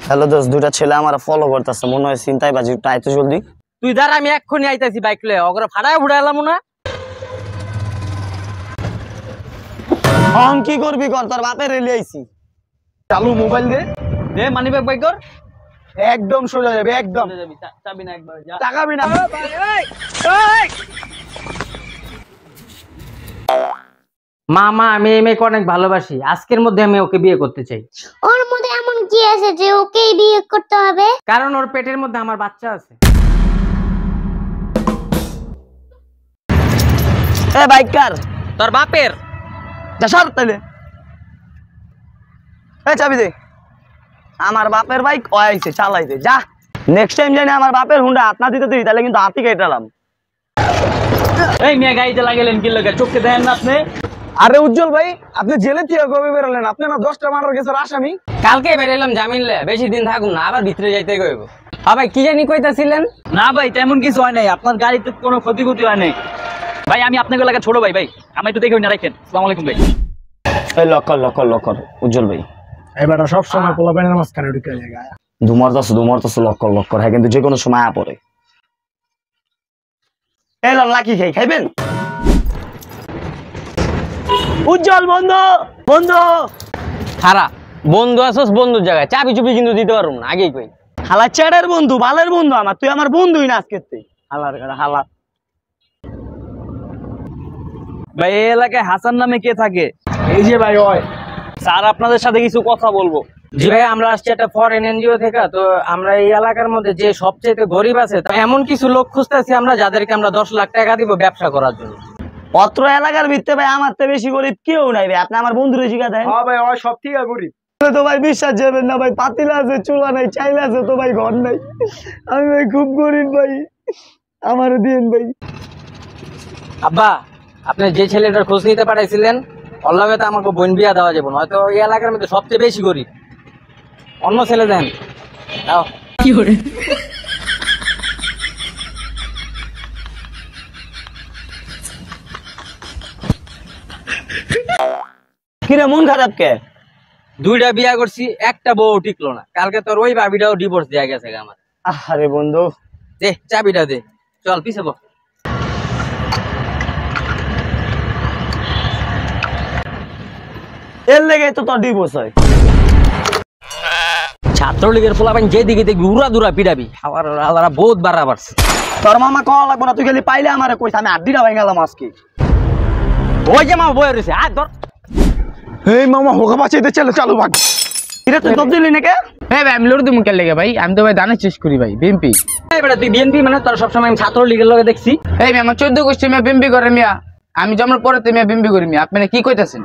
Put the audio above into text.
Hello দোস্ত, দুইটা ছেলে আমার ফলো করতেছে, মনে হয় চিন্তায় বাজি। আইতো জলদি। তুই দাঁড়া, আমি এক্ষুনি আইতাছি বাইক লয়ে। ওগরে ফাড়ায় ফুড়াইলাম না। কি করবি কর, তোর বাপের রেলি আইছি। চালু মোবাইল দে দে মানি ব্যাগ বাইক কর। একদম সোজা যাবে, একদম চাবি না একবার যা। তাকাবি না। মামা, আমি এই মেয়েকে অনেক ভালোবাসি। আজকের মধ্যে আমি ওকে বিয়ে করতে চাই। ওর মধ্যে এমন কি আছে যে ওকেই বিয়ে করতে হবে? কারণ ওর পেটের মধ্যে আমার বাচ্চা আছে। এ বাইক কার? তোর বাপের। যা সর তাইলে। এ চাবি দে। আমার বাপের বাইক ও আইছে চালাইতে, যা। নেক্সট টাইম জানি আমার বাপের হুন্ডা হাত না দিতে তুই, তাহলে কিন্তু হাতি কেটালাম। এই মেয়ে গাড়িতে লাগাইলেন কি লাগে? চোখে দেখেন না আপনি? আরে উজ্জ্বল ভাই, আপনি জেলে থেকে কবে বেরোলেন? আপনি না 10টা মার্ডার কেসের আসামি। কালকে বেরাইলাম জামিন লে, বেশি দিন থাকুন না, আবার ভিতরে যাইতে কইব। হ্যাঁ ভাই, কি জানি কইতাছিলেন? না ভাই, তেমন কিছু হয় নাই। আপনার গাড়িতে কোনো ক্ষতি হয় নাই ভাই। আমি আপনাকে লাগা ছোট ভাই, আমি একটু দেখে না রাখেন। আসসালামু আলাইকুম ভাই। এই লক্কর উজ্জ্বল ভাই। এবারে সব সময় পোলাপানের মাঝখানে ঢুকে যায়। ধুমরতাছ লক্কর, হ্যাঁ, কিন্তু যে কোনো সময় পড়ে। এই লন লাকি খাইবেন? উজ্জ্বল বন্ধু খারা বন্ধু আছস, বন্ধুর জায়গায় চাবি চুপি কিন্তু দিতে পারুম না, আগেই কই। হালা চ্যাটের বন্ধু, বালের বন্ধু আমার, তুই আমার বন্ধুই না আজকে। হালা ভাই এই এলাকায় হাসান নামে কে থাকে? এই যে ভাই ওই স্যার, আপনাদের সাথে কিছু কথা বলবো। জি ভাই, আমরা আসছি একটা ফরেন এনজিও থেকে। তো আমরা এই এলাকার মধ্যে যে সবচেয়ে গরিব আছে, তো এমন কিছু লোক খুঁজতেছি আমরা, যাদেরকে আমরা 10 লাখ টাকা দিব ব্যবসা করার জন্য। অত্র এলাকার ভিত্তে ভাই আমার তো বেশি গরিব কেউ নাই ভাই। আপনি আমার বন্ধুরে শিখা দেন। হ্যাঁ ভাই, ওই সব থেকে গরিব। তো ভাই বিশ্বাস যাবেন না ভাই, পাতিলা আছে, চুলা নাই, চাইলা আছে, তো ভাই ঘর নাই। আমি ভাই খুব গরিব ভাই, আমার দিন ভাই। আব্বা, আপনি যে ছেলেটার খোঁজ নিতে পাঠাইছিলেন, অল্লাহে তো আমাকে বোন বিয়া দেওয়া যাবে না। হয়তো এই এলাকার মধ্যে সবচেয়ে বেশি গরিব। অন্য ছেলে দেন দাও। কি করে কিরে মন খারাপ কে? দুইটা বিয়া করছি, একটা বউ টিকলো না। কালকে তোর ওই ভাবিটাও ডিভোর্স দেয়া গেছে আমার। আরে বন্ধু, দে চাবিটা দে, চল পিছে বল। এর লেগে তো তোর ডিভোর্স হয়। ছাত্রলীগের পোলাপাইন যেদিকে দেখবি উড়া দুরা পিটাবি। আল্লাহরা বহুত বাড়া বাড়ছে। তোর মামা কওয়া লাগবো না, তুই খালি পাইলে আমারে কইস। আমি আড্ডিটা ভাই গেলাম আজকে। ওই যে মা বয়ে রয়েছে, আয় ধর। এই মামা হোকা বাঁচাইতে চলো, চালু ভাগ। কিরে তুই সব দিলি নাকি? হ্যাঁ ভাই, আমি লড়ু দিমু কেন লেগে ভাই? আমি তো ভাই দানের চেষ্টা করি ভাই, বিএমপি। এই বেটা তুই বিএনপি মানে? তোর সবসময় আমি ছাত্রলীগের লগে দেখছি। এই ভাই, আমার 14 গোষ্ঠী মিয়া বিএমপি করে মিয়া। আমি জন্মের পরে তো মিয়া বিএমপি করি মিয়া। আপনারা কি কইতাছেন?